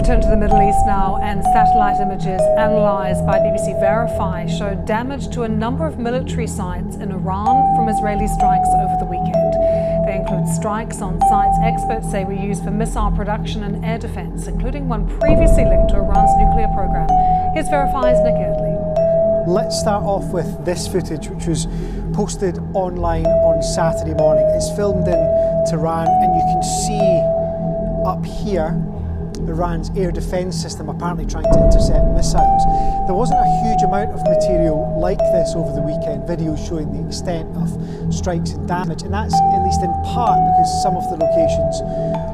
return to the Middle East now, and satellite images analysed by BBC Verify show damage to a number of military sites in Iran from Israeli strikes over the weekend. They include strikes on sites experts say were used for missile production and air defence, including one previously linked to Iran's nuclear programme. Here's Verify's Nick Eardley. Let's start off with this footage, which was posted online on Saturday morning. It's filmed in Tehran, and you can see up here Iran's air defence system apparently trying to intercept missiles. There wasn't a huge amount of material like this over the weekend, videos showing the extent of strikes and damage, and that's at least in part because some of the locations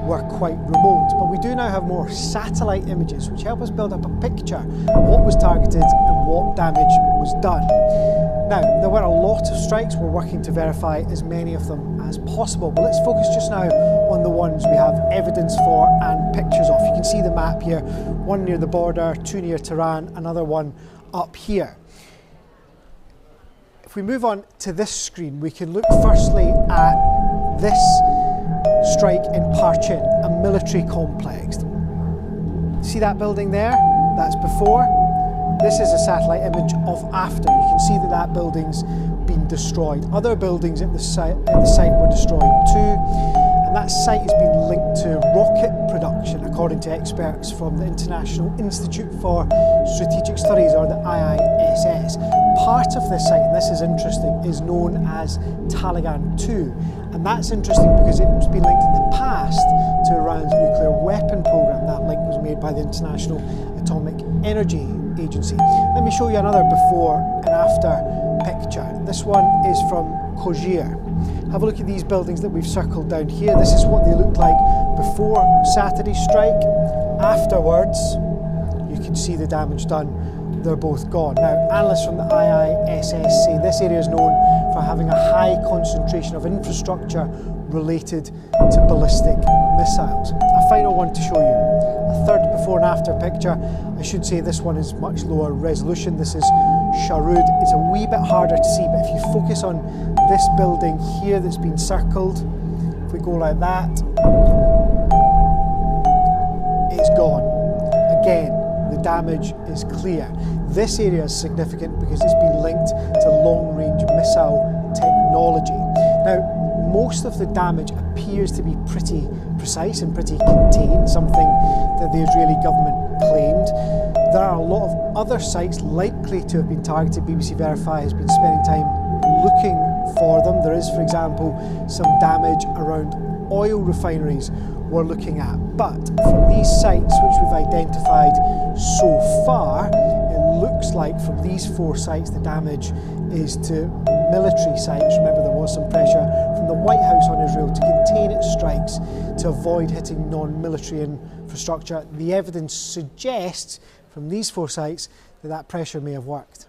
were quite remote. But we do now have more satellite images which help us build up a picture of what was targeted and what damage was done. Now, there were a lot of strikes. We're working to verify as many of them as possible, but let's focus just now on the ones we have evidence for and pictures of. You can see the map here, one near the border, two near Tehran, another one up here. If we move on to this screen, we can look firstly at this strike in Parchin, a military complex. See that building there? That's before. This is a satellite image of after. You can see that that building's been destroyed. Other buildings at the site were destroyed too, and that site has been linked to rocket production, according to experts from the International Institute for Strategic Studies, or the IISS. Part of this site, and this is interesting, is known as Taliban 2, and that's interesting because it's been linked in the past to Iran's nuclear weapon program. That link was made by the International Atomic Energy Agency. Let me show you another before and after picture. This one is from Khojiir. Have a look at these buildings that we've circled down here. This is what they looked like before Saturday's strike. Afterwards, you can see the damage done. They're both gone. Now, analysts from the IISS say this area is known for having a high concentration of infrastructure related to ballistic missiles. A final one to show you. A third before and after picture. I should say this one is much lower resolution. This is Sharud. It's a wee bit harder to see, but if you focus on this building here that's been circled, if we go like that, it's gone. Again, the damage is clear. This area is significant because it's been linked to long-range missile technology. Now, most of the damage appears to be pretty precise and pretty contained, something that the Israeli government claimed. There are a lot of other sites likely to have been targeted. BBC Verify has been spending time looking for them. There is, for example, some damage around oil refineries we're looking at. But from these sites which we've identified so far, it looks like from these four sites the damage is to military sites. Remember, there was some pressure from the White House on Israel to contain its strikes to avoid hitting non-military infrastructure. The evidence suggests from these four sites that that pressure may have worked.